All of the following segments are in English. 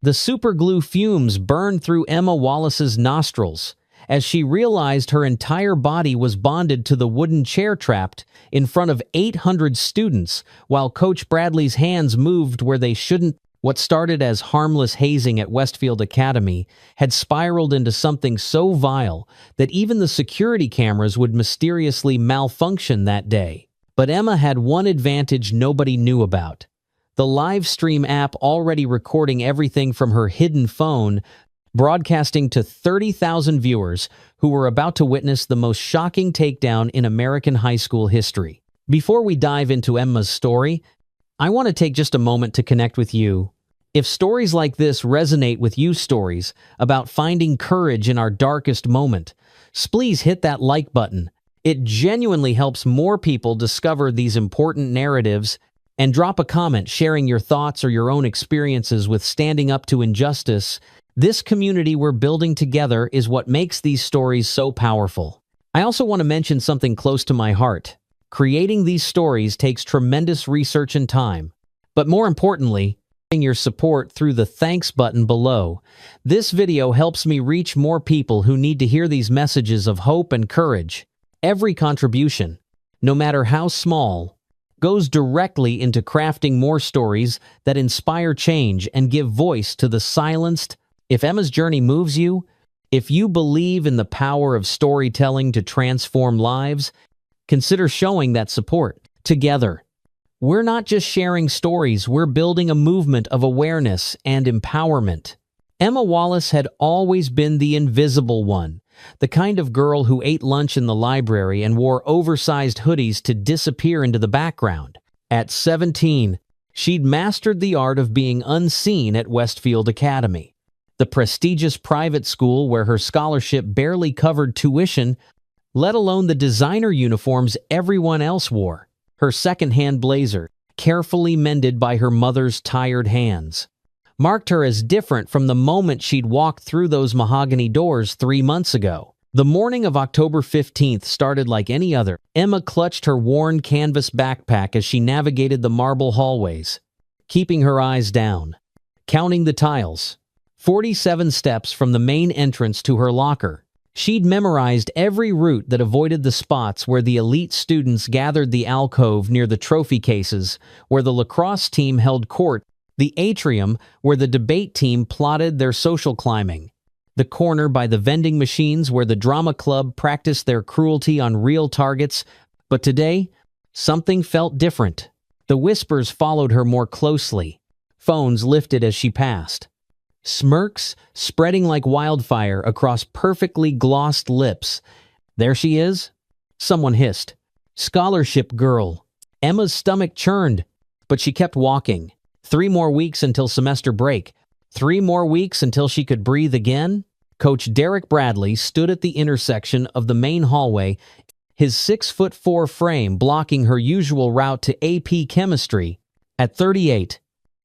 The superglue fumes burned through Emma Wallace's nostrils as she realized her entire body was bonded to the wooden chair trapped in front of 800 students while Coach Bradley's hands moved where they shouldn't. What started as harmless hazing at Westfield Academy had spiraled into something so vile that even the security cameras would mysteriously malfunction that day. But Emma had one advantage nobody knew about: the live stream app already recording everything from her hidden phone, broadcasting to 30,000 viewers who were about to witness the most shocking takedown in American high school history. Before we dive into Emma's story, I want to take just a moment to connect with you. If stories like this resonate with you, stories about finding courage in our darkest moment, please hit that like button. It genuinely helps more people discover these important narratives, and drop a comment sharing your thoughts or your own experiences with standing up to injustice. This community we're building together is what makes these stories so powerful. I also want to mention something close to my heart. Creating these stories takes tremendous research and time, but more importantly, your support through the thanks button below. This video helps me reach more people who need to hear these messages of hope and courage. Every contribution, no matter how small, goes directly into crafting more stories that inspire change and give voice to the silenced. If Emma's journey moves you, if you believe in the power of storytelling to transform lives, consider showing that support. Together, we're not just sharing stories, we're building a movement of awareness and empowerment. Emma Wallace had always been the invisible one, the kind of girl who ate lunch in the library and wore oversized hoodies to disappear into the background. At 17, she'd mastered the art of being unseen at Westfield Academy, the prestigious private school where her scholarship barely covered tuition, let alone the designer uniforms everyone else wore. Her second-hand blazer, carefully mended by her mother's tired hands, marked her as different from the moment she'd walked through those mahogany doors 3 months ago. The morning of October 15th started like any other. Emma clutched her worn canvas backpack as she navigated the marble hallways, keeping her eyes down, counting the tiles. 47 steps from the main entrance to her locker. She'd memorized every route that avoided the spots where the elite students gathered, the alcove near the trophy cases where the lacrosse team held court, the atrium where the debate team plotted their social climbing, the corner by the vending machines where the drama club practiced their cruelty on real targets. But today, something felt different. The whispers followed her more closely. Phones lifted as she passed, smirks spreading like wildfire across perfectly glossed lips. "There she is," someone hissed. "Scholarship girl." Emma's stomach churned, but she kept walking. 3 more weeks until semester break. 3 more weeks until she could breathe again. Coach Derek Bradley stood at the intersection of the main hallway, his 6'4" frame blocking her usual route to AP Chemistry. At 38,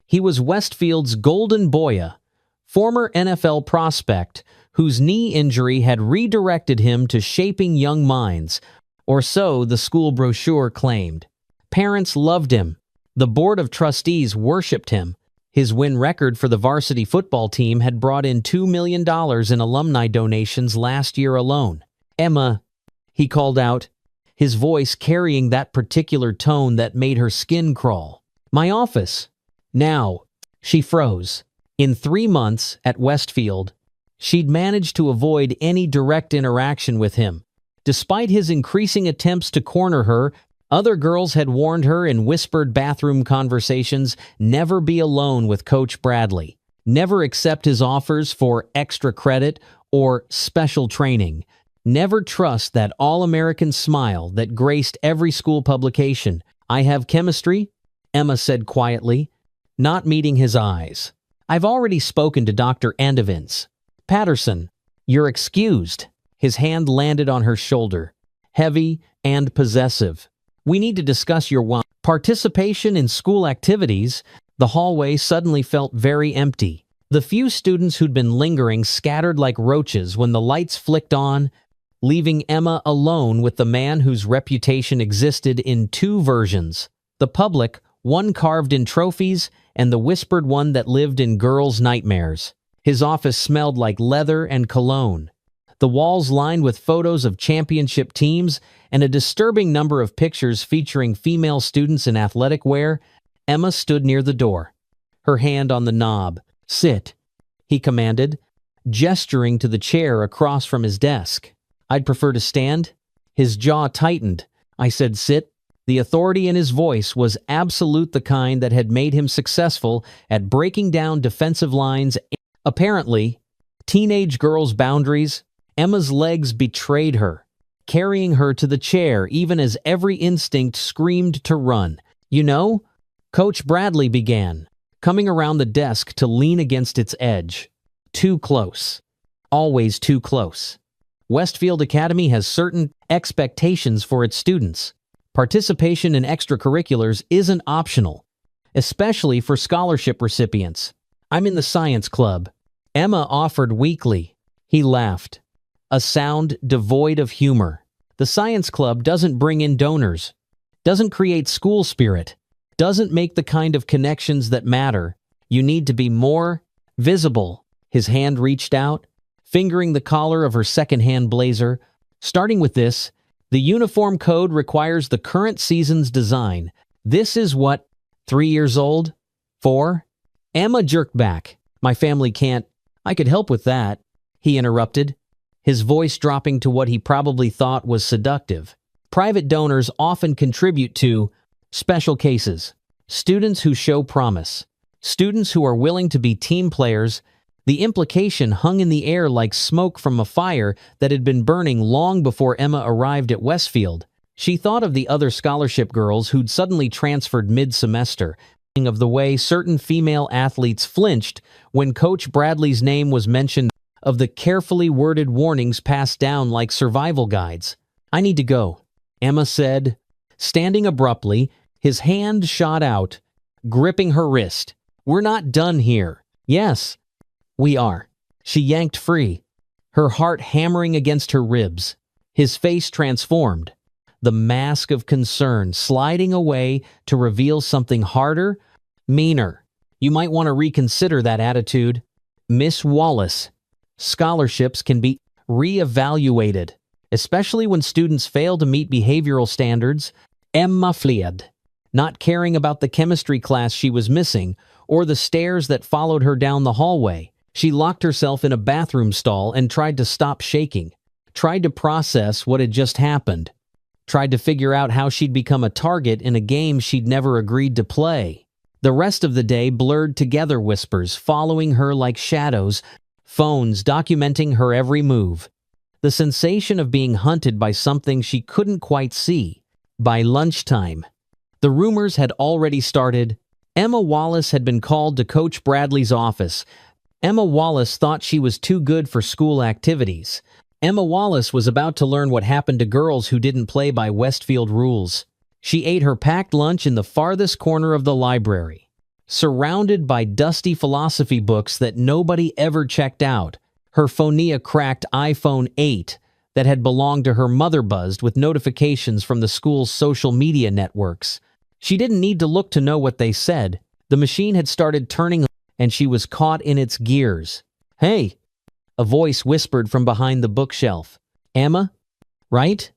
he was Westfield's golden boy, former NFL prospect whose knee injury had redirected him to shaping young minds, or so the school brochure claimed. Parents loved him. The board of trustees worshipped him. His win record for the varsity football team had brought in $2 million in alumni donations last year alone. "Emma," he called out, his voice carrying that particular tone that made her skin crawl. "My office." Now, she froze. In 3 months at Westfield, she'd managed to avoid any direct interaction with him. Despite his increasing attempts to corner her, other girls had warned her in whispered bathroom conversations, never be alone with Coach Bradley, never accept his offers for extra credit or special training, never trust that all-American smile that graced every school publication. "I have chemistry," Emma said quietly, not meeting his eyes. "I've already spoken to Dr. Andevins. Patterson, you're excused." His hand landed on her shoulder, heavy and possessive. "We need to discuss your participation in school activities." The hallway suddenly felt very empty. The few students who'd been lingering scattered like roaches when the lights flicked on, leaving Emma alone with the man whose reputation existed in 2 versions: the public one carved in trophies and the whispered one that lived in girls' nightmares. His office smelled like leather and cologne. The walls lined with photos of championship teams and a disturbing number of pictures featuring female students in athletic wear. Emma stood near the door, her hand on the knob. "Sit," he commanded, gesturing to the chair across from his desk. "I'd prefer to stand." His jaw tightened. "I said sit." The authority in his voice was absolute, the kind that had made him successful at breaking down defensive lines. Apparently, teenage girls' boundaries. Emma's legs betrayed her, carrying her to the chair even as every instinct screamed to run. "You know," Coach Bradley began, coming around the desk to lean against its edge. "Too close. Always too close. Westfield Academy has certain expectations for its students. Participation in extracurriculars isn't optional, especially for scholarship recipients. I'm in the science club." Emma offered weakly. He laughed, a sound devoid of humor. "The science club doesn't bring in donors, doesn't create school spirit, doesn't make the kind of connections that matter. You need to be more visible." His hand reached out, fingering the collar of her second-hand blazer. "Starting with this, the uniform code requires the current season's design. This is what, 3 years old? 4? Emma jerked back. "My family can't." "I could help with that," he interrupted, his voice dropping to what he probably thought was seductive. "Private donors often contribute to special cases. Students who show promise. Students who are willing to be team players." The implication hung in the air like smoke from a fire that had been burning long before Emma arrived at Westfield. She thought of the other scholarship girls who'd suddenly transferred mid-semester, of the way certain female athletes flinched when Coach Bradley's name was mentioned, of the carefully worded warnings passed down like survival guides. "I need to go," Emma said, standing abruptly. His hand shot out, gripping her wrist. "We're not done here." "Yes, we are." She yanked free, her heart hammering against her ribs. His face transformed, the mask of concern sliding away to reveal something harder, meaner. "You might want to reconsider that attitude, Miss Wallace. Scholarships can be re-evaluated, especially when students fail to meet behavioral standards." Emma fled, not caring about the chemistry class she was missing or the stares that followed her down the hallway. She locked herself in a bathroom stall and tried to stop shaking, tried to process what had just happened, tried to figure out how she'd become a target in a game she'd never agreed to play. The rest of the day blurred together, whispers following her like shadows, phones documenting her every move. The sensation of being hunted by something she couldn't quite see. By lunchtime, the rumors had already started. Emma Wallace had been called to Coach Bradley's office. Emma Wallace thought she was too good for school activities. Emma Wallace was about to learn what happened to girls who didn't play by Westfield rules. She ate her packed lunch in the farthest corner of the library, surrounded by dusty philosophy books that nobody ever checked out. Her Phonia-cracked iPhone 8 that had belonged to her mother buzzed with notifications from the school's social media networks. She didn't need to look to know what they said. The machine had started turning, and she was caught in its gears. "Hey," a voice whispered from behind the bookshelf. "Emma, right?"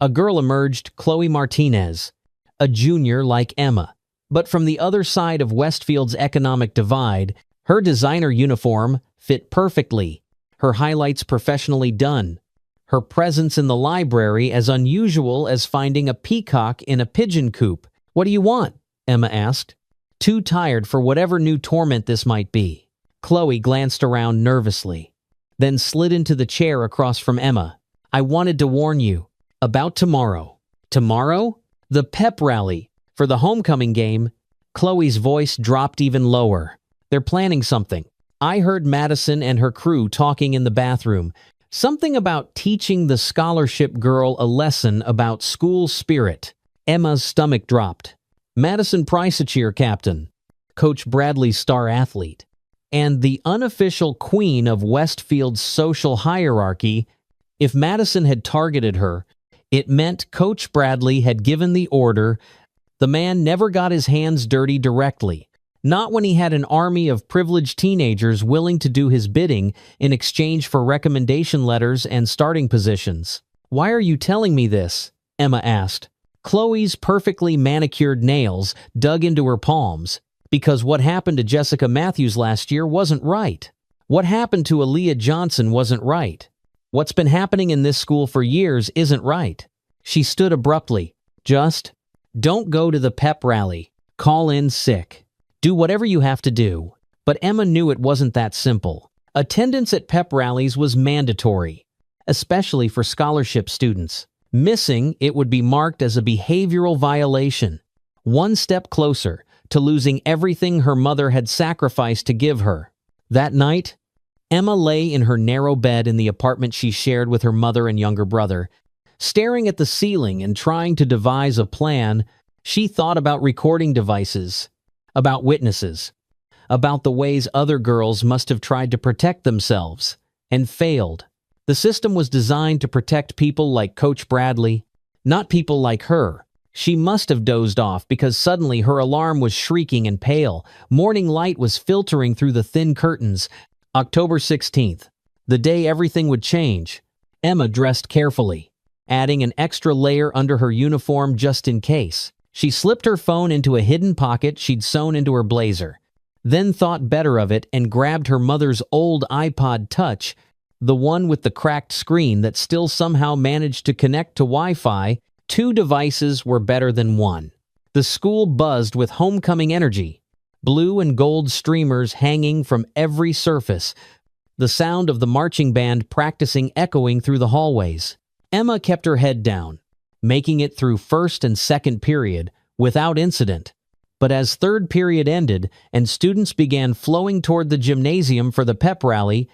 A girl emerged, Chloe Martinez, a junior like Emma. But from the other side of Westfield's economic divide, her designer uniform fit perfectly, her highlights professionally done, her presence in the library as unusual as finding a peacock in a pigeon coop. "What do you want?" Emma asked, too tired for whatever new torment this might be. Chloe glanced around nervously, then slid into the chair across from Emma. "I wanted to warn you about tomorrow." "Tomorrow?" "The pep rally for the homecoming game." Chloe's voice dropped even lower. "They're planning something. I heard Madison and her crew talking in the bathroom. Something about teaching the scholarship girl a lesson about school spirit." Emma's stomach dropped. Madison Price, a cheer captain, Coach Bradley's star athlete, and the unofficial queen of Westfield's social hierarchy. If Madison had targeted her, it meant Coach Bradley had given the order. The man never got his hands dirty directly. Not when he had an army of privileged teenagers willing to do his bidding in exchange for recommendation letters and starting positions. "Why are you telling me this?" Emma asked. Chloe's perfectly manicured nails dug into her palms. "Because what happened to Jessica Matthews last year wasn't right. What happened to Aaliyah Johnson wasn't right. What's been happening in this school for years isn't right." She stood abruptly. "Just don't go to the pep rally. Call in sick. Do whatever you have to do." But Emma knew it wasn't that simple. Attendance at pep rallies was mandatory, especially for scholarship students. Missing it would be marked as a behavioral violation. One step closer to losing everything her mother had sacrificed to give her. That night, Emma lay in her narrow bed in the apartment she shared with her mother and younger brother. Staring at the ceiling and trying to devise a plan, she thought about recording devices, about witnesses, about the ways other girls must have tried to protect themselves and failed. The system was designed to protect people like Coach Bradley, not people like her. She must have dozed off because suddenly her alarm was shrieking and pale. Morning light was filtering through the thin curtains. October 16th, the day everything would change. Emma dressed carefully, adding an extra layer under her uniform just in case. She slipped her phone into a hidden pocket she'd sewn into her blazer, then thought better of it and grabbed her mother's old iPod Touch, the one with the cracked screen that still somehow managed to connect to Wi-Fi. 2 devices were better than 1. The school buzzed with homecoming energy, blue and gold streamers hanging from every surface, the sound of the marching band practicing echoing through the hallways. Emma kept her head down, making it through first and second period without incident. But as third period ended and students began flowing toward the gymnasium for the pep rally,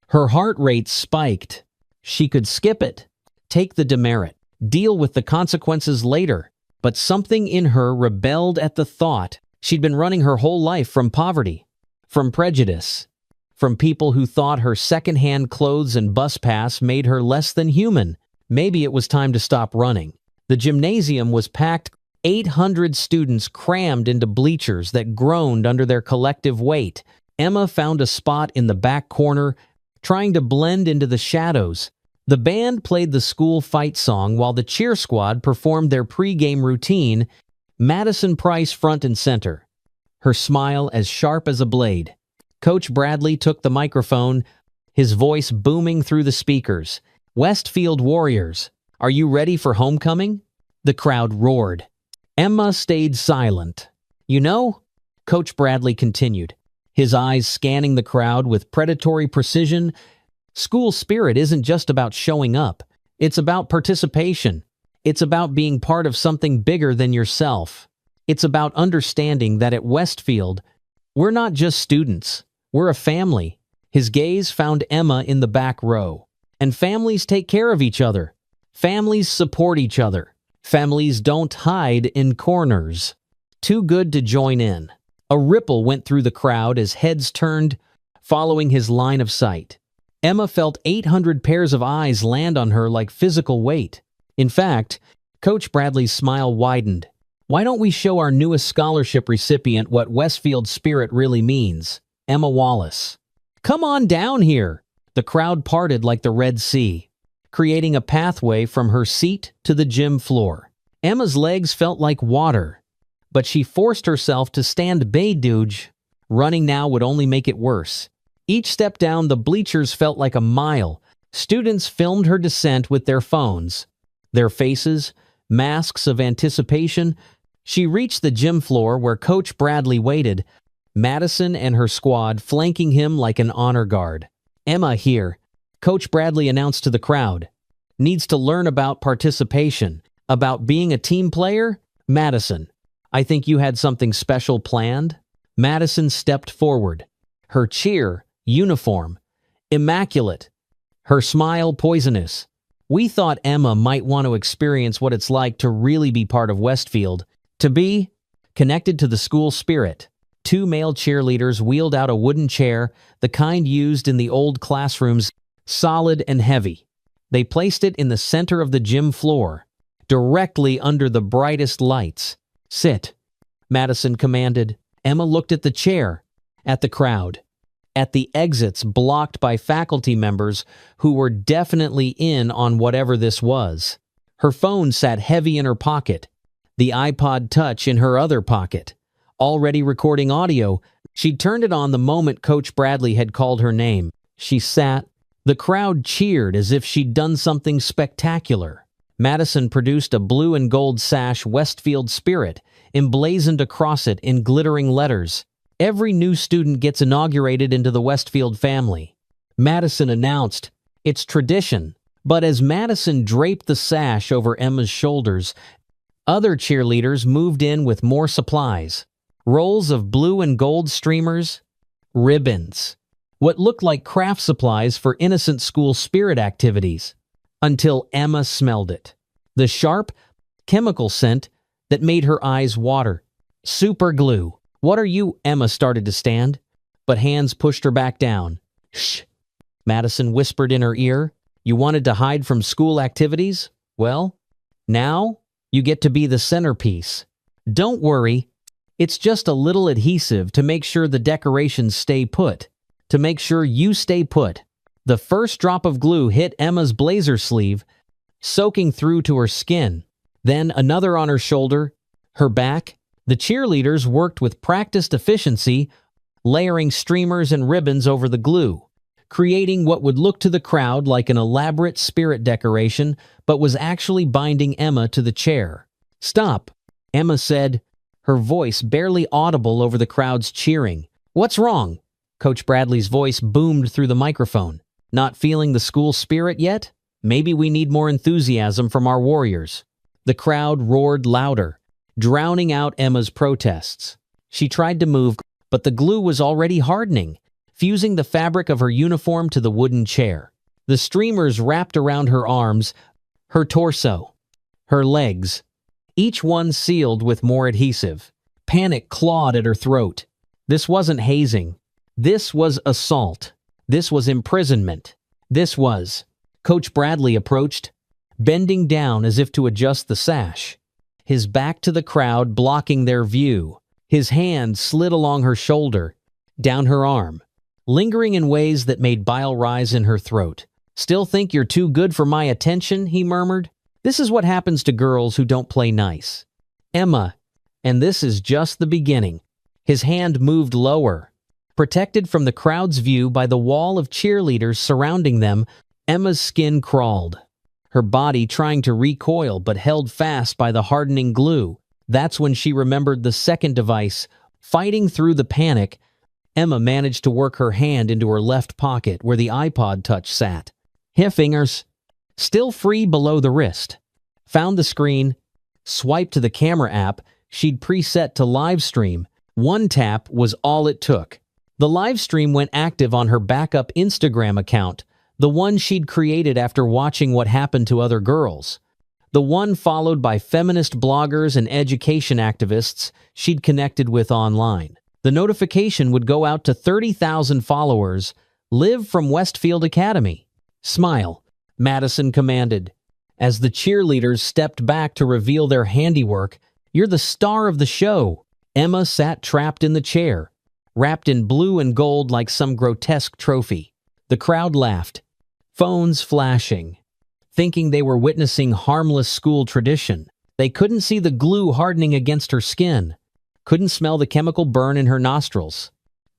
her heart rate spiked. She could skip it, take the demerit, deal with the consequences later. But something in her rebelled at the thought. She'd been running her whole life from poverty, from prejudice, from people who thought her secondhand clothes and bus pass made her less than human. Maybe it was time to stop running. The gymnasium was packed, 800 students crammed into bleachers that groaned under their collective weight. Emma found a spot in the back corner, trying to blend into the shadows. The band played the school fight song while the cheer squad performed their pre-game routine, Madison Price front and center, her smile as sharp as a blade. Coach Bradley took the microphone, his voice booming through the speakers. "Westfield Warriors, are you ready for homecoming?" The crowd roared. Emma stayed silent. "You know," Coach Bradley continued, his eyes scanning the crowd with predatory precision, "school spirit isn't just about showing up. It's about participation. It's about being part of something bigger than yourself. It's about understanding that at Westfield, we're not just students. We're a family." His gaze found Emma in the back row. And families take care of each other. Families support each other. Families don't hide in corners. Too good to join in. A ripple went through the crowd as heads turned, following his line of sight. Emma felt 800 pairs of eyes land on her like physical weight. In fact, Coach Bradley's smile widened. "Why don't we show our newest scholarship recipient what Westfield spirit really means? Emma Wallace. Come on down here." The crowd parted like the Red Sea, creating a pathway from her seat to the gym floor. Emma's legs felt like water, but she forced herself to stand Bayduge. Running now would only make it worse. Each step down the bleachers felt like a mile. Students filmed her descent with their phones. Their faces, masks of anticipation. She reached the gym floor where Coach Bradley waited, Madison and her squad flanking him like an honor guard. "Emma here," Coach Bradley announced to the crowd, "needs to learn about participation, about being a team player." "Madison, I think you had something special planned?" Madison stepped forward, her cheer, uniform, immaculate, her smile poisonous. "We thought Emma might want to experience what it's like to really be part of Westfield, to be connected to the school spirit." 2 male cheerleaders wheeled out a wooden chair, the kind used in the old classrooms, solid and heavy. They placed it in the center of the gym floor, directly under the brightest lights. Sit, Madison commanded. Emma looked at the chair, at the crowd, at the exits blocked by faculty members who were definitely in on whatever this was. Her phone sat heavy in her pocket, the iPod Touch in her other pocket. Already recording audio, she'd turned it on the moment Coach Bradley had called her name. She sat. The crowd cheered as if she'd done something spectacular. Madison produced a blue and gold sash Westfield Spirit, emblazoned across it in glittering letters. Every new student gets inaugurated into the Westfield family. Madison announced, "It's tradition." But as Madison draped the sash over Emma's shoulders, other cheerleaders moved in with more supplies. Rolls of blue and gold streamers, ribbons, what looked like craft supplies for innocent school spirit activities, until Emma smelled it. The sharp, chemical scent that made her eyes water. Super glue. "What are you?" Emma started to stand, but hands pushed her back down. "Shh," Madison whispered in her ear. "You wanted to hide from school activities? Well, now you get to be the centerpiece. Don't worry. It's just a little adhesive to make sure the decorations stay put. To make sure you stay put." The first drop of glue hit Emma's blazer sleeve, soaking through to her skin. Then another on her shoulder, her back. The cheerleaders worked with practiced efficiency, layering streamers and ribbons over the glue, creating what would look to the crowd like an elaborate spirit decoration, but was actually binding Emma to the chair. "Stop," Emma said, her voice barely audible over the crowd's cheering. "What's wrong?" Coach Bradley's voice boomed through the microphone. "Not feeling the school spirit yet? Maybe we need more enthusiasm from our warriors." The crowd roared louder, drowning out Emma's protests. She tried to move, but the glue was already hardening, fusing the fabric of her uniform to the wooden chair. The streamers wrapped around her arms, her torso, her legs, each one sealed with more adhesive. Panic clawed at her throat. This wasn't hazing. This was assault. This was imprisonment. This was... Coach Bradley approached, bending down as if to adjust the sash, his back to the crowd blocking their view. His hand slid along her shoulder, down her arm, lingering in ways that made bile rise in her throat. "Still think you're too good for my attention?" he murmured. "This is what happens to girls who don't play nice. Emma, and this is just the beginning." His hand moved lower. Protected from the crowd's view by the wall of cheerleaders surrounding them, Emma's skin crawled, her body trying to recoil but held fast by the hardening glue. That's when she remembered the second device. Fighting through the panic, Emma managed to work her hand into her left pocket where the iPod Touch sat. Her fingers, still free below the wrist, found the screen, swiped to the camera app she'd preset to live stream. One tap was all it took. The live stream went active on her backup Instagram account, the one she'd created after watching what happened to other girls. The one followed by feminist bloggers and education activists she'd connected with online. The notification would go out to 30,000 followers, live from Westfield Academy. "Smile," Madison commanded. As the cheerleaders stepped back to reveal their handiwork, "You're the star of the show." Emma sat trapped in the chair, wrapped in blue and gold like some grotesque trophy. The crowd laughed, phones flashing, thinking they were witnessing harmless school tradition. They couldn't see the glue hardening against her skin, couldn't smell the chemical burn in her nostrils,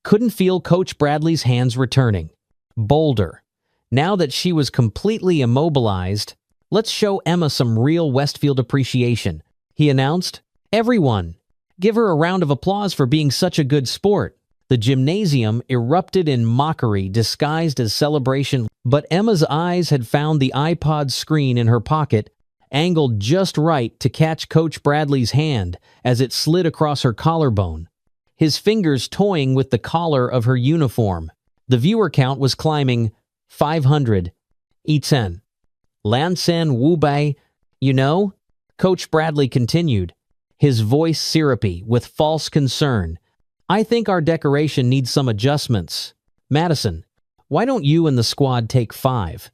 couldn't feel Coach Bradley's hands returning. Bolder. Now that she was completely immobilized, "Let's show Emma some real Westfield appreciation," he announced. "Everyone, give her a round of applause for being such a good sport." The gymnasium erupted in mockery disguised as celebration, but Emma's eyes had found the iPod screen in her pocket, angled just right to catch Coach Bradley's hand as it slid across her collarbone, his fingers toying with the collar of her uniform. The viewer count was climbing. 500. Iten. Lansen Wubei. "You know," Coach Bradley continued, his voice syrupy with false concern, "I think our decoration needs some adjustments. Madison, why don't you and the squad take 5?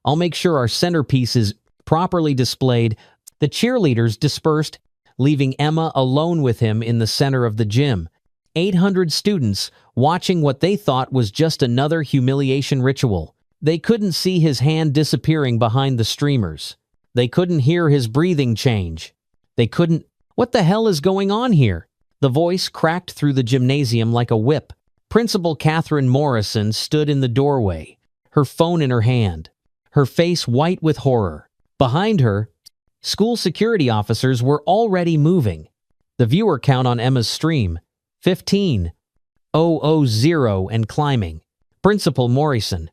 I'll make sure our centerpiece is properly displayed." The cheerleaders dispersed, leaving Emma alone with him in the center of the gym. 800 students watching what they thought was just another humiliation ritual. They couldn't see his hand disappearing behind the streamers. They couldn't hear his breathing change. They couldn't— What the hell is going on here? The voice cracked through the gymnasium like a whip. Principal Catherine Morrison stood in the doorway, her phone in her hand, her face white with horror. Behind her, school security officers were already moving. The viewer count on Emma's stream, 15,000 and climbing. Principal Morrison.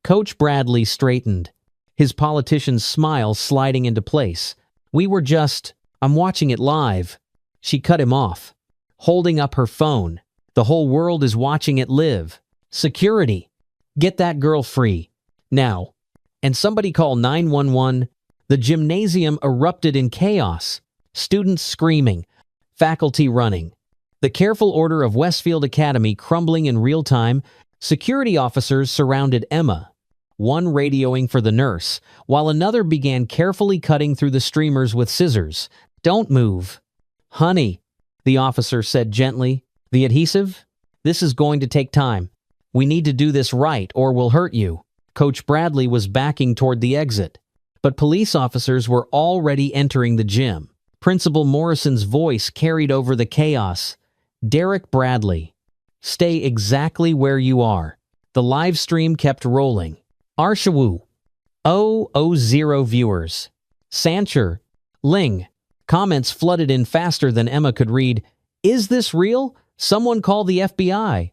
Coach Bradley straightened, his politician's smile sliding into place. I'm watching it live. She cut him off, holding up her phone. The whole world is watching it live. Security. Get that girl free. Now. And somebody call 911. The gymnasium erupted in chaos. Students screaming. Faculty running. The careful order of Westfield Academy crumbling in real time. Security officers surrounded Emma, one radioing for the nurse, while another began carefully cutting through the streamers with scissors. Don't move. Honey, the officer said gently. The adhesive? This is going to take time. We need to do this right or we'll hurt you. Coach Bradley was backing toward the exit, but police officers were already entering the gym. Principal Morrison's voice carried over the chaos. Derek Bradley, stay exactly where you are. The live stream kept rolling. Arshawu. 000 viewers. Sancher. Ling. Comments flooded in faster than Emma could read. Is this real? Someone call the FBI.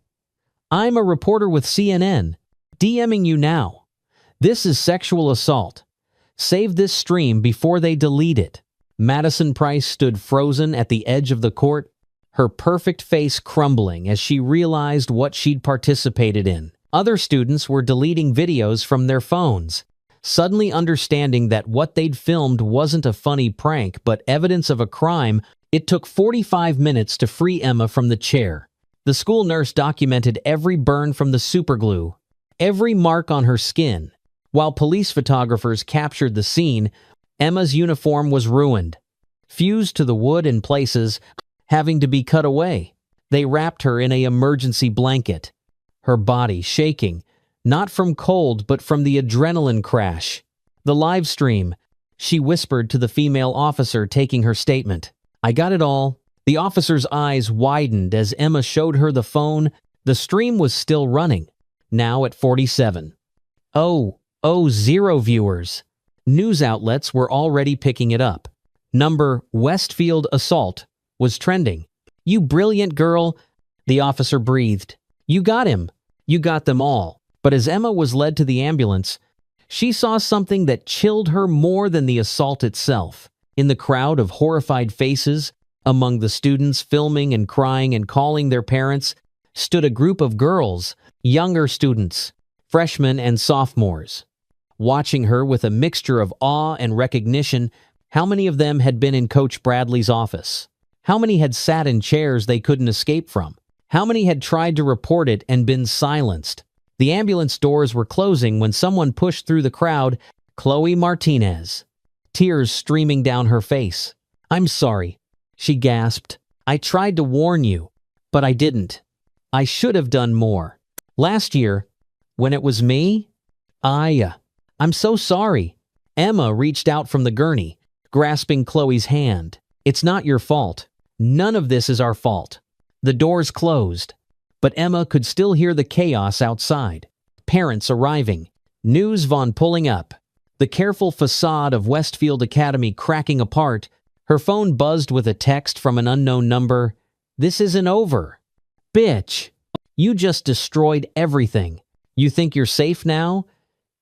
I'm a reporter with CNN. DMing you now. This is sexual assault. Save this stream before they delete it. Madison Price stood frozen at the edge of the court, her perfect face crumbling as she realized what she'd participated in. Other students were deleting videos from their phones, suddenly understanding that what they'd filmed wasn't a funny prank but evidence of a crime. It took 45 minutes to free Emma from the chair. The school nurse documented every burn from the superglue, every mark on her skin. While police photographers captured the scene, Emma's uniform was ruined, fused to the wood in places, having to be cut away. They wrapped her in an emergency blanket, her body shaking, not from cold but from the adrenaline crash. The live stream, she whispered to the female officer taking her statement. I got it all. The officer's eyes widened as Emma showed her the phone. The stream was still running, now at 47,000 viewers. News outlets were already picking it up. Number Westfield assault was trending. You brilliant girl, the officer breathed. You got him. You got them all. But as Emma was led to the ambulance, she saw something that chilled her more than the assault itself. In the crowd of horrified faces, among the students filming and crying and calling their parents, stood a group of girls, younger students, freshmen and sophomores. Watching her with a mixture of awe and recognition, how many of them had been in Coach Bradley's office? How many had sat in chairs they couldn't escape from? How many had tried to report it and been silenced? The ambulance doors were closing when someone pushed through the crowd. Chloe Martinez, tears streaming down her face. I'm sorry, she gasped. I tried to warn you, but I didn't. I should have done more. Last year, when it was me, I'm so sorry. Emma reached out from the gurney, grasping Chloe's hand. It's not your fault. None of this is our fault. The doors closed, but Emma could still hear the chaos outside. Parents arriving, news van pulling up, the careful facade of Westfield Academy cracking apart. Her phone buzzed with a text from an unknown number. This isn't over. Bitch, you just destroyed everything. You think you're safe now?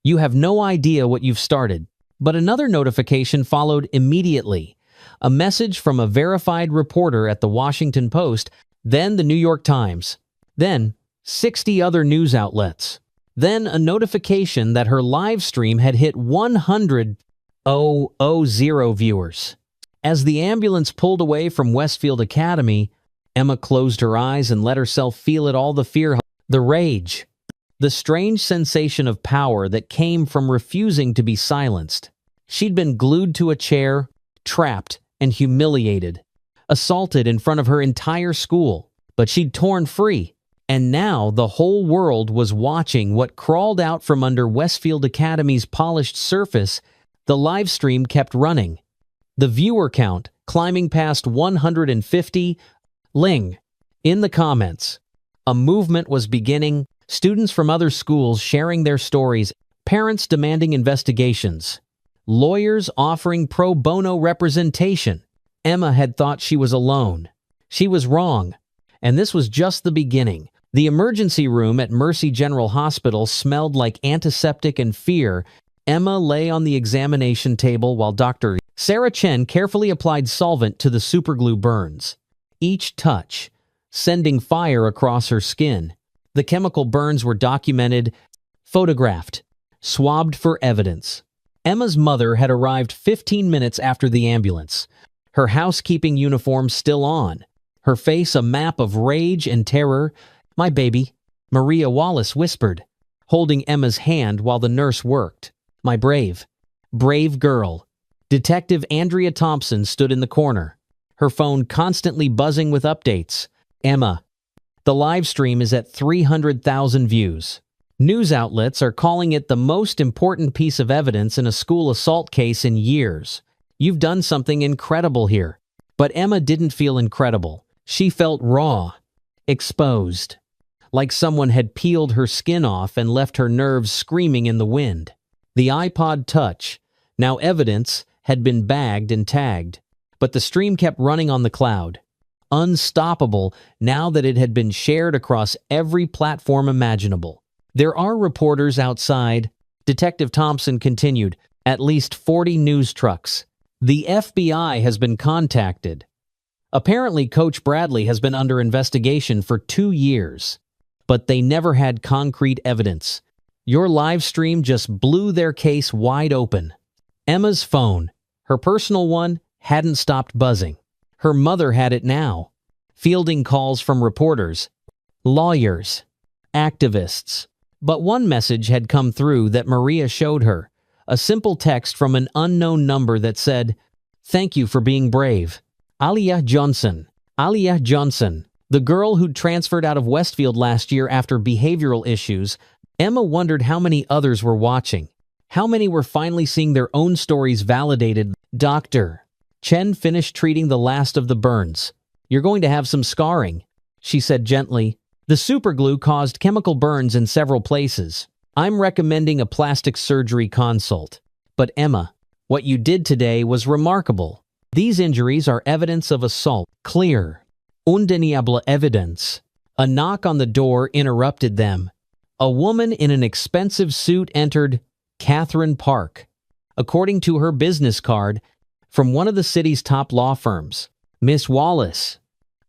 You have no idea what you've started. But another notification followed immediately. A message from a verified reporter at the Washington Post, then the New York Times, then 60 other news outlets. Then a notification that her live stream had hit 100,000 viewers. As the ambulance pulled away from Westfield Academy, Emma closed her eyes and let herself feel it all, the fear, the rage, the strange sensation of power that came from refusing to be silenced. She'd been glued to a chair, trapped and humiliated. assaulted in front of her entire school. But she'd torn free. And now the whole world was watching what crawled out from under Westfield Academy's polished surface. The live stream kept running, the viewer count climbing past 150. In the comments, a movement was beginning, students from other schools sharing their stories, parents demanding investigations, lawyers offering pro bono representation. Emma had thought she was alone. She was wrong. And this was just the beginning. The emergency room at Mercy General Hospital smelled like antiseptic and fear. Emma lay on the examination table while Dr. Sarah Chen carefully applied solvent to the superglue burns. Each touch, sending fire across her skin. The chemical burns were documented, photographed, swabbed for evidence. Emma's mother had arrived 15 minutes after the ambulance, her housekeeping uniform still on, her face a map of rage and terror. "My baby," Maria Wallace whispered, holding Emma's hand while the nurse worked. "My brave, brave girl." Detective Andrea Thompson stood in the corner, her phone constantly buzzing with updates. "Emma, the live stream is at 300,000 views. News outlets are calling it the most important piece of evidence in a school assault case in years. You've done something incredible here." But Emma didn't feel incredible. She felt raw, exposed, like someone had peeled her skin off and left her nerves screaming in the wind. The iPod Touch, now evidence, had been bagged and tagged, but the stream kept running on the cloud, unstoppable now that it had been shared across every platform imaginable. "There are reporters outside," Detective Thompson continued, "at least 40 news trucks. The FBI has been contacted. Apparently, Coach Bradley has been under investigation for 2 years, but they never had concrete evidence. Your live stream just blew their case wide open." Emma's phone, her personal one, hadn't stopped buzzing. Her mother had it now, fielding calls from reporters, lawyers, activists. But one message had come through that Maria showed her, a simple text from an unknown number that said, "Thank you for being brave. Aliyah Johnson." Aliyah Johnson, the girl who'd transferred out of Westfield last year after behavioral issues. Emma wondered how many others were watching. How many were finally seeing their own stories validated? Dr. Chen finished treating the last of the burns. "You're going to have some scarring," she said gently. "The superglue caused chemical burns in several places. I'm recommending a plastic surgery consult." "But Emma, what you did today was remarkable. These injuries are evidence of assault. Clear, undeniable evidence." A knock on the door interrupted them. A woman in an expensive suit entered. Catherine Park, according to her business card, from one of the city's top law firms. "Miss Wallace,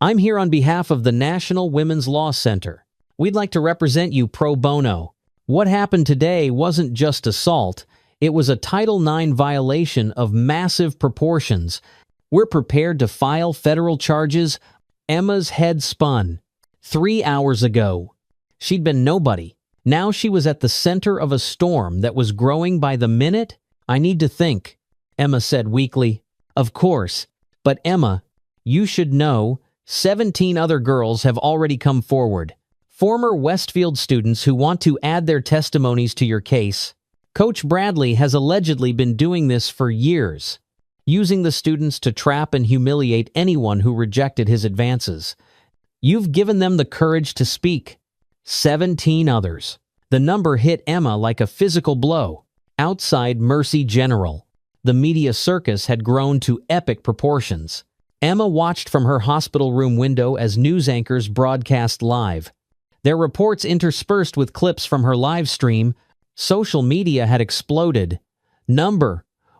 I'm here on behalf of the National Women's Law Center. We'd like to represent you pro bono. What happened today wasn't just assault. It was a Title IX violation of massive proportions. We're prepared to file federal charges." Emma's head spun. 3 hours ago, she'd been nobody. Now she was at the center of a storm that was growing by the minute. "I need to think," Emma said weakly. "Of course. But Emma, you should know, 17 other girls have already come forward. Former Westfield students who want to add their testimonies to your case. Coach Bradley has allegedly been doing this for years, using the students to trap and humiliate anyone who rejected his advances. You've given them the courage to speak. 17 others. The number hit Emma like a physical blow. Outside Mercy General, the media circus had grown to epic proportions. Emma watched from her hospital room window as news anchors broadcast live, their reports interspersed with clips from her live stream. Social media had exploded.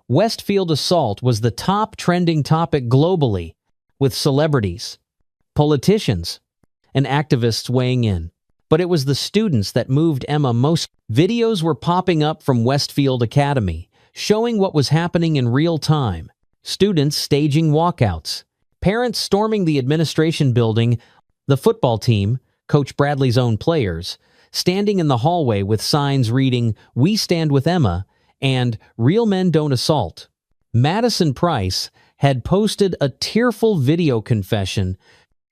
Westfield assault was the top trending topic globally, with celebrities, politicians, and activists weighing in. But it was the students that moved Emma most. Videos were popping up from Westfield Academy, showing what was happening in real time. Students staging walkouts, parents storming the administration building, the football team, Coach Bradley's own players, standing in the hallway with signs reading, "We stand with Emma," and "Real men don't assault." Madison Price had posted a tearful video confession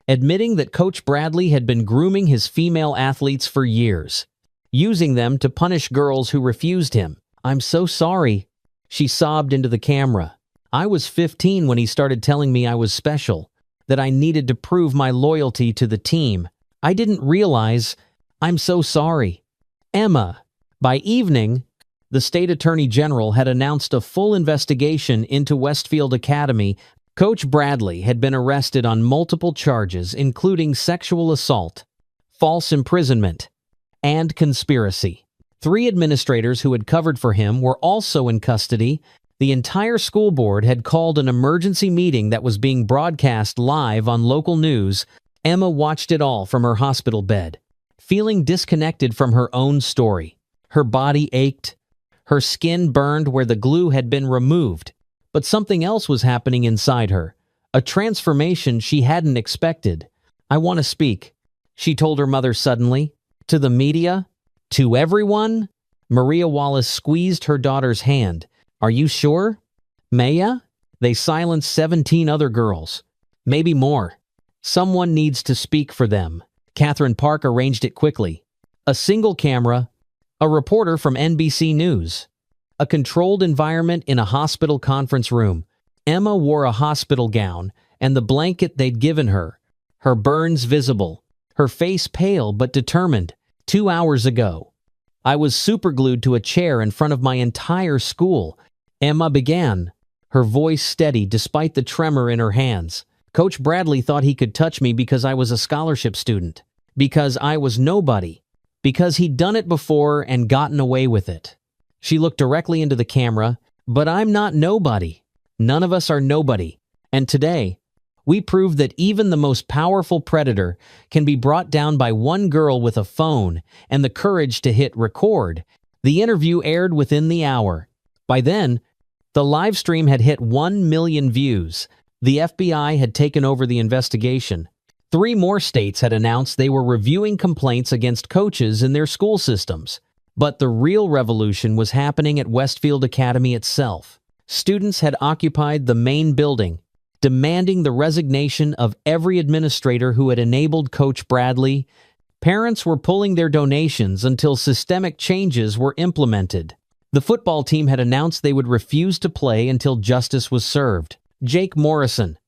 admitting that Coach Bradley had been grooming his female athletes for years, using them to punish girls who refused him. "I'm so sorry," she sobbed into the camera. "I was 15 when he started telling me I was special, that I needed to prove my loyalty to the team. I didn't realize. I'm so sorry." Emma. By evening, the state attorney general had announced a full investigation into Westfield Academy. Coach Bradley had been arrested on multiple charges, including sexual assault, false imprisonment, and conspiracy. 3 administrators who had covered for him were also in custody. The entire school board had called an emergency meeting that was being broadcast live on local news. Emma watched it all from her hospital bed, feeling disconnected from her own story. Her body ached, her skin burned where the glue had been removed, but something else was happening inside her, a transformation she hadn't expected. "I want to speak," she told her mother suddenly. "To the media? To everyone?" Maria Wallace squeezed her daughter's hand. "Are you sure?" "Maya?" They silenced 17 other girls. "Maybe more. Someone needs to speak for them." Catherine Park arranged it quickly. A single camera, a reporter from NBC News, a controlled environment in a hospital conference room. Emma wore a hospital gown and the blanket they'd given her, her burns visible, her face pale but determined. 2 hours ago, I was superglued to a chair in front of my entire school. Emma began, her voice steady despite the tremor in her hands. "Coach Bradley thought he could touch me because I was a scholarship student, because I was nobody, because he'd done it before and gotten away with it." She looked directly into the camera. "But I'm not nobody. None of us are nobody. And today, we proved that even the most powerful predator can be brought down by one girl with a phone and the courage to hit record." The interview aired within the hour. By then, the live stream had hit 1 million views. The FBI had taken over the investigation. 3 more states had announced they were reviewing complaints against coaches in their school systems. But the real revolution was happening at Westfield Academy itself. Students had occupied the main building, demanding the resignation of every administrator who had enabled Coach Bradley. Parents were pulling their donations until systemic changes were implemented. The football team had announced they would refuse to play until justice was served. Jake Morrison,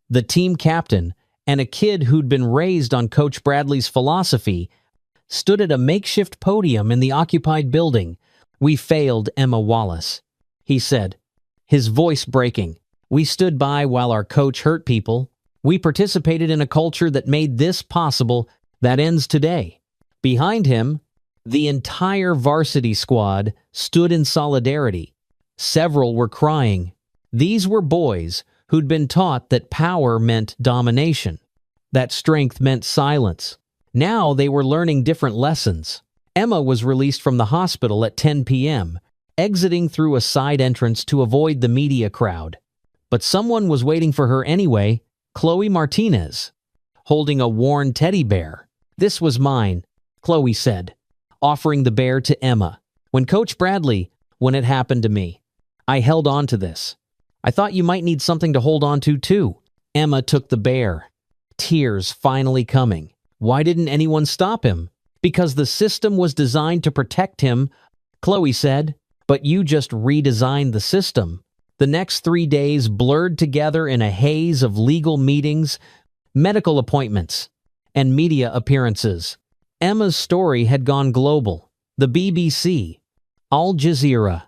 the team captain, and a kid who'd been raised on Coach Bradley's philosophy, stood at a makeshift podium in the occupied building. "We failed, Emma Wallace," he said, his voice breaking. "We stood by while our coach hurt people. We participated in a culture that made this possible. That ends today." Behind him, the entire varsity squad stood in solidarity. Several were crying. These were boys who'd been taught that power meant domination, that strength meant silence. Now they were learning different lessons. Emma was released from the hospital at 10 p.m., exiting through a side entrance to avoid the media crowd. But someone was waiting for her anyway, Chloe Martinez, holding a worn teddy bear. "This was mine," Chloe said, offering the bear to Emma. "When it happened to me, I held on to this. I thought you might need something to hold on to too." Emma took the bear, tears finally coming. Why didn't anyone stop him? "Because the system was designed to protect him," Chloe said. "But you just redesigned the system." The next 3 days blurred together in a haze of legal meetings, medical appointments, and media appearances. Emma's story had gone global. The BBC, Al Jazeera,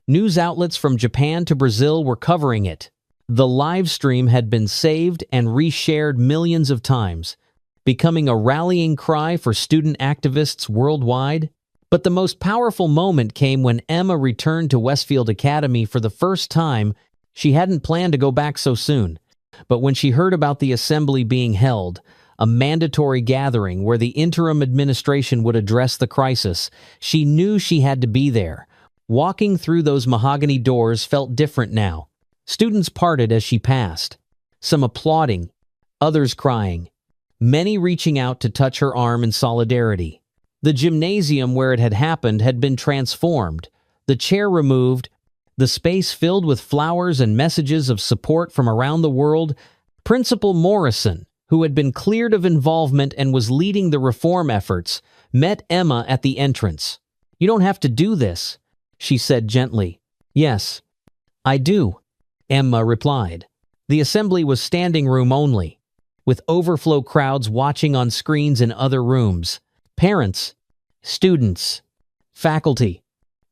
news outlets from Japan to Brazil were covering it. The live stream had been saved and reshared millions of times, becoming a rallying cry for student activists worldwide. But the most powerful moment came when Emma returned to Westfield Academy for the first time. She hadn't planned to go back so soon. But when she heard about the assembly being held, a mandatory gathering where the interim administration would address the crisis, she knew she had to be there. Walking through those mahogany doors felt different now. Students parted as she passed, some applauding, others crying, many reaching out to touch her arm in solidarity. The gymnasium where it had happened had been transformed, the chair removed, the space filled with flowers and messages of support from around the world. Principal Morrison, who had been cleared of involvement and was leading the reform efforts, met Emma at the entrance. "You don't have to do this," she said gently. "Yes, I do," Emma replied. The assembly was standing room only, with overflow crowds watching on screens in other rooms. Parents, students, faculty,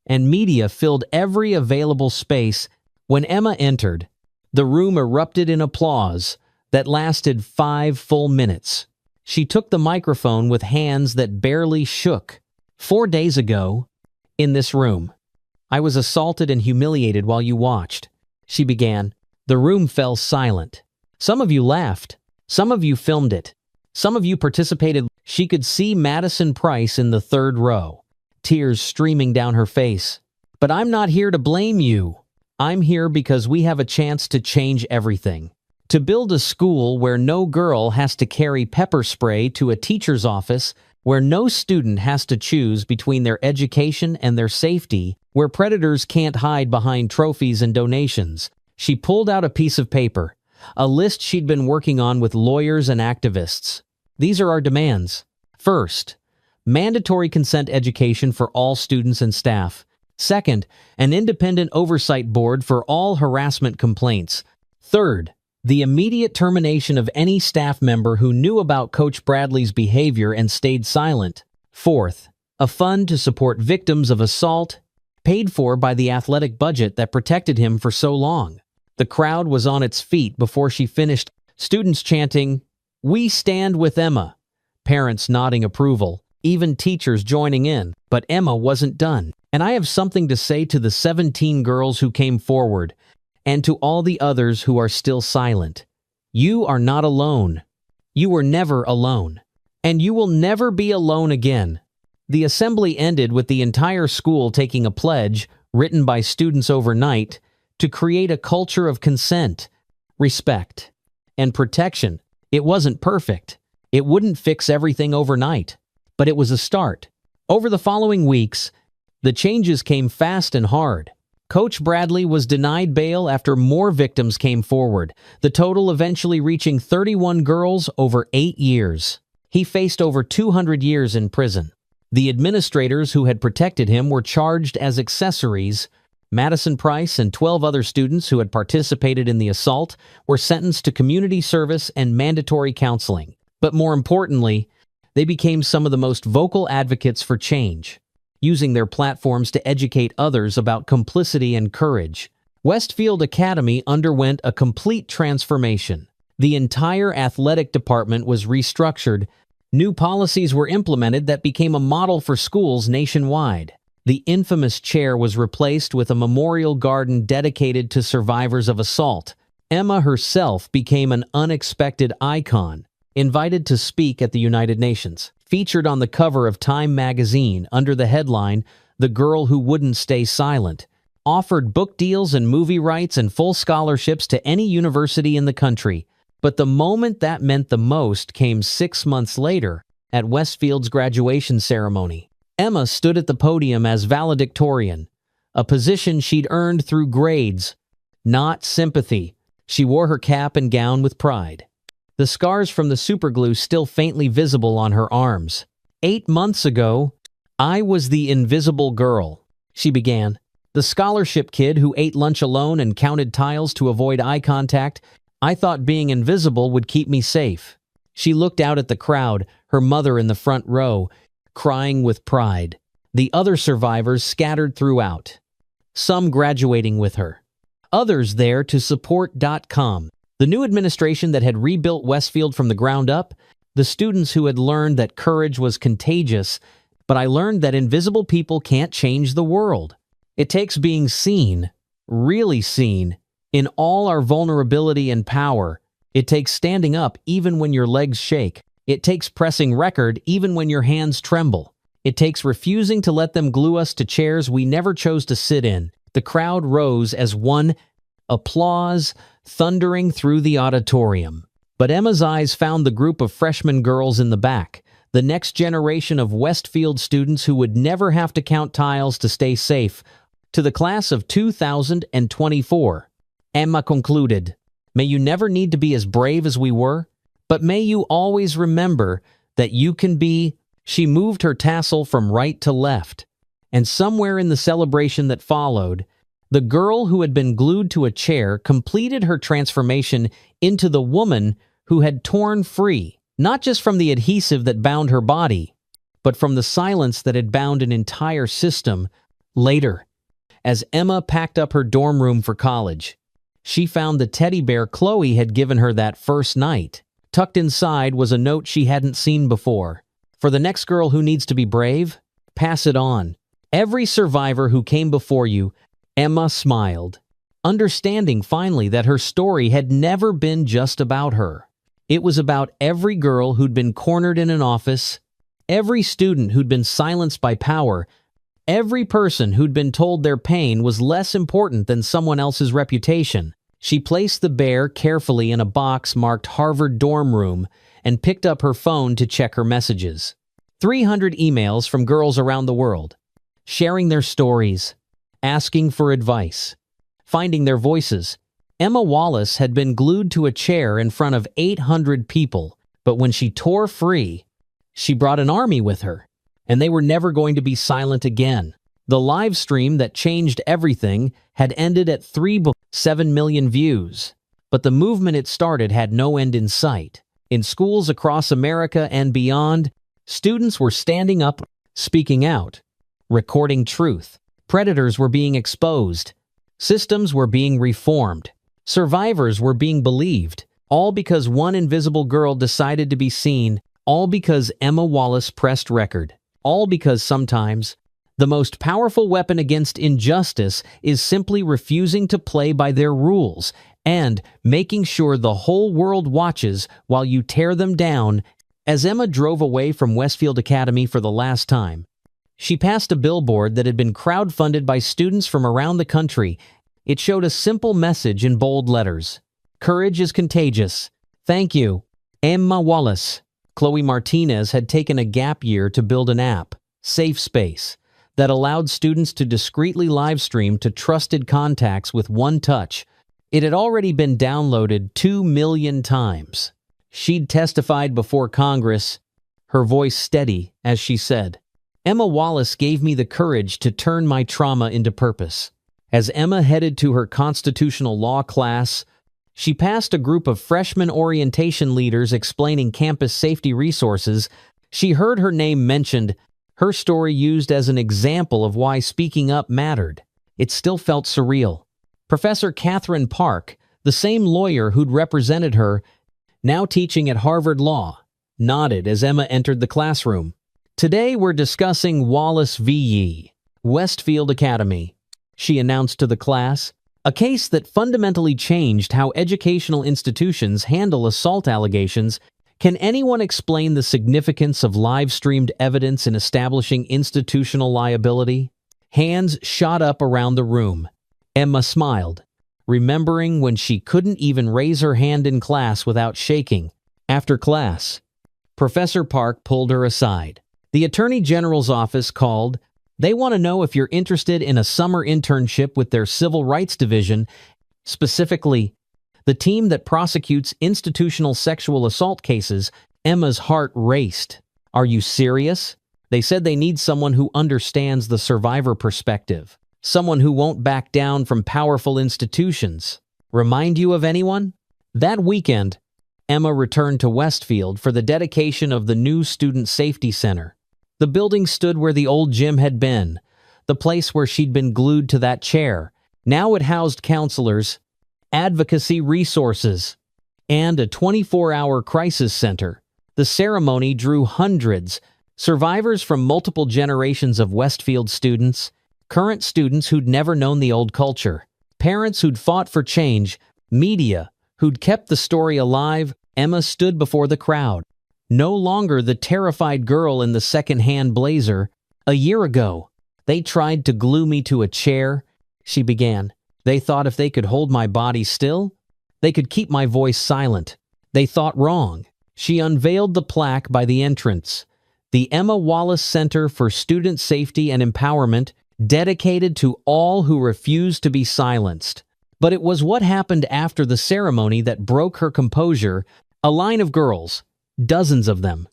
and media filled every available space. When Emma entered, the room erupted in applause that lasted 5 full minutes. She took the microphone with hands that barely shook. "4 days ago, in this room, I was assaulted and humiliated while you watched," she began. The room fell silent. Some of you laughed. Some of you filmed it. Some of you participated. She could see Madison Price in the 3rd row, tears streaming down her face. "But I'm not here to blame you. I'm here because we have a chance to change everything. To build a school where no girl has to carry pepper spray to a teacher's office, where no student has to choose between their education and their safety, where predators can't hide behind trophies and donations." She pulled out a piece of paper, a list she'd been working on with lawyers and activists. "These are our demands. First, mandatory consent education for all students and staff. Second, an independent oversight board for all harassment complaints. Third, the immediate termination of any staff member who knew about Coach Bradley's behavior and stayed silent. Fourth, a fund to support victims of assault, paid for by the athletic budget that protected him for so long." The crowd was on its feet before she finished, students chanting, "We stand with Emma," parents nodding approval, even teachers joining in. But Emma wasn't done. "And I have something to say to the 17 girls who came forward, and to all the others who are still silent. You are not alone. You were never alone. And you will never be alone again." The assembly ended with the entire school taking a pledge, written by students overnight, to create a culture of consent, respect, and protection. It wasn't perfect. It wouldn't fix everything overnight, but it was a start. Over the following weeks, the changes came fast and hard. Coach Bradley was denied bail after more victims came forward, the total eventually reaching 31 girls over 8 years. He faced over 200 years in prison. The administrators who had protected him were charged as accessories. Madison Price and 12 other students who had participated in the assault were sentenced to community service and mandatory counseling. But more importantly, they became some of the most vocal advocates for change, using their platforms to educate others about complicity and courage. Westfield Academy underwent a complete transformation. The entire athletic department was restructured. New policies were implemented that became a model for schools nationwide. The infamous chair was replaced with a memorial garden dedicated to survivors of assault. Emma herself became an unexpected icon, invited to speak at the United Nations. Featured on the cover of Time magazine under the headline, "The Girl Who Wouldn't Stay Silent," offered book deals and movie rights and full scholarships to any university in the country. But the moment that meant the most came 6 months later at Westfield's graduation ceremony. Emma stood at the podium as valedictorian, a position she'd earned through grades, not sympathy. She wore her cap and gown with pride, the scars from the superglue still faintly visible on her arms. 8 months ago, I was the invisible girl, she began. The scholarship kid who ate lunch alone and counted tiles to avoid eye contact. I thought being invisible would keep me safe. She looked out at the crowd, her mother in the front row, crying with pride. The other survivors scattered throughout, some graduating with her, others there to support.com. The new administration that had rebuilt Westfield from the ground up, the students who had learned that courage was contagious, but I learned that invisible people can't change the world. It takes being seen, really seen, in all our vulnerability and power. It takes standing up even when your legs shake. It takes pressing record even when your hands tremble. It takes refusing to let them glue us to chairs we never chose to sit in. The crowd rose as one, applause thundering through the auditorium. But Emma's eyes found the group of freshman girls in the back, the next generation of Westfield students who would never have to count tiles to stay safe. To the class of 2024, Emma concluded, "May you never need to be as brave as we were, but may you always remember that you can be." She moved her tassel from right to left, and somewhere in the celebration that followed, the girl who had been glued to a chair completed her transformation into the woman who had torn free, not just from the adhesive that bound her body, but from the silence that had bound an entire system. Later, as Emma packed up her dorm room for college, she found the teddy bear Chloe had given her that first night. Tucked inside was a note she hadn't seen before. "For the next girl who needs to be brave, pass it on. Every survivor who came before you." Emma smiled, understanding finally that her story had never been just about her. It was about every girl who'd been cornered in an office, every student who'd been silenced by power, every person who'd been told their pain was less important than someone else's reputation. She placed the bear carefully in a box marked Harvard dorm room and picked up her phone to check her messages. 300 emails from girls around the world, sharing their stories, asking for advice, finding their voices. Emma Wallace had been glued to a chair in front of 800 people, but when she tore free, she brought an army with her, and they were never going to be silent again. The live stream that changed everything had ended at 3.7 million views, but the movement it started had no end in sight. In schools across America and beyond, students were standing up, speaking out, recording truth. Predators were being exposed. Systems were being reformed. Survivors were being believed, all because one invisible girl decided to be seen, all because Emma Wallace pressed record, all because sometimes the most powerful weapon against injustice is simply refusing to play by their rules and making sure the whole world watches while you tear them down. As Emma drove away from Westfield Academy for the last time, she passed a billboard that had been crowdfunded by students from around the country. It showed a simple message in bold letters: "Courage is contagious. Thank you, Emma Wallace." Chloe Martinez had taken a gap year to build an app, Safe Space, that allowed students to discreetly livestream to trusted contacts with one touch. It had already been downloaded 2 million times. She'd testified before Congress, her voice steady as she said, "Emma Wallace gave me the courage to turn my trauma into purpose." As Emma headed to her constitutional law class, she passed a group of freshman orientation leaders explaining campus safety resources. She heard her name mentioned, her story used as an example of why speaking up mattered. It still felt surreal. Professor Catherine Park, the same lawyer who'd represented her, now teaching at Harvard Law, nodded as Emma entered the classroom. "Today we're discussing Wallace v. Westfield Academy," she announced to the class, "a case that fundamentally changed how educational institutions handle assault allegations. Can anyone explain the significance of live-streamed evidence in establishing institutional liability?" Hands shot up around the room. Emma smiled, remembering when she couldn't even raise her hand in class without shaking. After class, Professor Park pulled her aside. The Attorney General's office called. They want to know if you're interested in a summer internship with their Civil Rights Division, specifically the team that prosecutes institutional sexual assault cases. Emma's heart raced. "Are you serious?" They said they need someone who understands the survivor perspective, someone who won't back down from powerful institutions. Remind you of anyone? That weekend, Emma returned to Westfield for the dedication of the new Student Safety Center. The building stood where the old gym had been, the place where she'd been glued to that chair. Now it housed counselors, advocacy resources, and a 24-hour crisis center. The ceremony drew hundreds, survivors from multiple generations of Westfield students, current students who'd never known the old culture, parents who'd fought for change, media who'd kept the story alive. Emma stood before the crowd, no longer the terrified girl in the second-hand blazer. "A year ago, they tried to glue me to a chair," she began. "They thought if they could hold my body still, they could keep my voice silent. They thought wrong." She unveiled the plaque by the entrance. The Emma Wallace Center for Student Safety and Empowerment, dedicated to all who refused to be silenced. But it was what happened after the ceremony that broke her composure. A line of girls, dozens of them,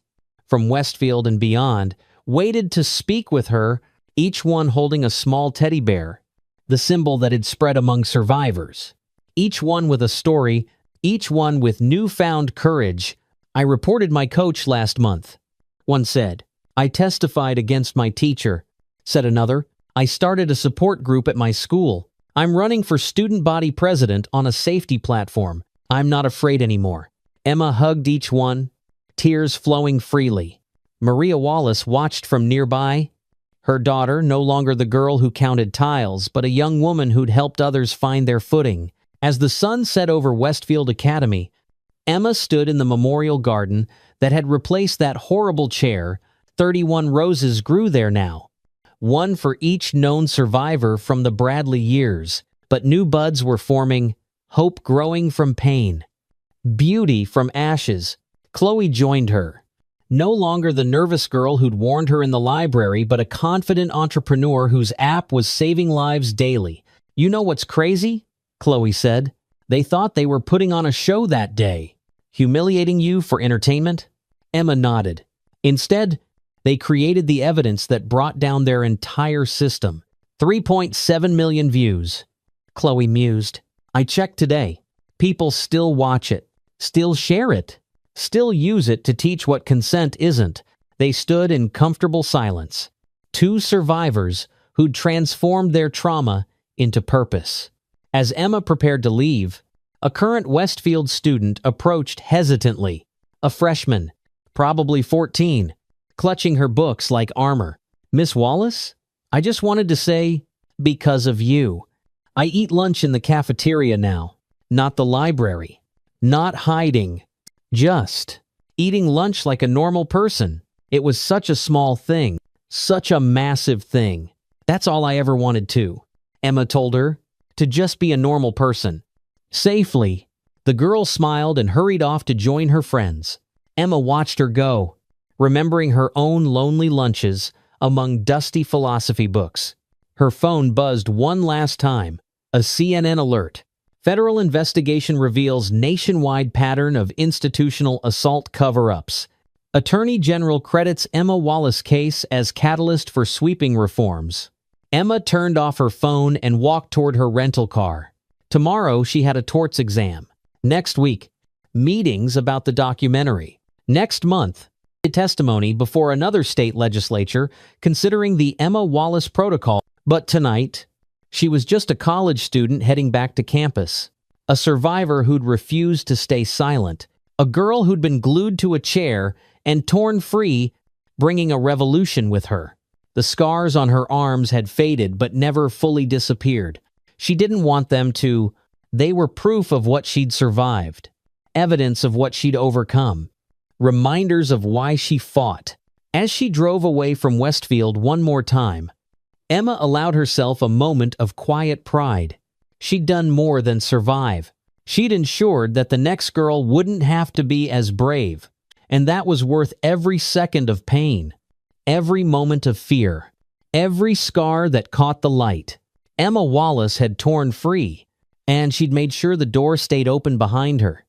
from Westfield and beyond, waited to speak with her, each one holding a small teddy bear, the symbol that had spread among survivors. Each one with a story, each one with newfound courage. "I reported my coach last month," one said. "I testified against my teacher," said another. "I started a support group at my school. I'm running for student body president on a safety platform. I'm not afraid anymore." Emma hugged each one, tears flowing freely. Maria Wallace watched from nearby, her daughter no longer the girl who counted tiles, but a young woman who'd helped others find their footing. As the sun set over Westfield Academy, Emma stood in the memorial garden that had replaced that horrible chair. 31 roses grew there now, one for each known survivor from the Bradley years. But new buds were forming, hope growing from pain, beauty from ashes. Chloe joined her. No longer the nervous girl who'd warned her in the library, but a confident entrepreneur whose app was saving lives daily. "You know what's crazy?" Chloe said. "They thought they were putting on a show that day, humiliating you for entertainment." Emma nodded. "Instead, they created the evidence that brought down their entire system. 3.7 million views." Chloe mused. "I checked today. People still watch it, still share it, still use it to teach what consent isn't." They stood in comfortable silence. Two survivors who'd transformed their trauma into purpose. As Emma prepared to leave, a current Westfield student approached hesitantly. A freshman, probably 14, clutching her books like armor. "Miss Wallace, I just wanted to say, because of you. I eat lunch in the cafeteria now, not the library. Not hiding. Just eating lunch like a normal person. It was such a small thing, such a massive thing. That's all I ever wanted to." Emma told her, "to just be a normal person." Safely, the girl smiled and hurried off to join her friends. Emma watched her go, remembering her own lonely lunches among dusty philosophy books. Her phone buzzed one last time. A CNN alert. Federal investigation reveals nationwide pattern of institutional assault cover-ups. Attorney General credits Emma Wallace case as catalyst for sweeping reforms. Emma turned off her phone and walked toward her rental car. Tomorrow she had a torts exam. Next week, meetings about the documentary. Next month, a testimony before another state legislature considering the Emma Wallace Protocol. But tonight, she was just a college student heading back to campus. A survivor who'd refused to stay silent. A girl who'd been glued to a chair and torn free, bringing a revolution with her. The scars on her arms had faded but never fully disappeared. She didn't want them to. They were proof of what she'd survived. Evidence of what she'd overcome. Reminders of why she fought. As she drove away from Westfield one more time, Emma allowed herself a moment of quiet pride. She'd done more than survive. She'd ensured that the next girl wouldn't have to be as brave. And that was worth every second of pain. Every moment of fear, every scar that caught the light. Emma Wallace had torn free, and she'd made sure the door stayed open behind her.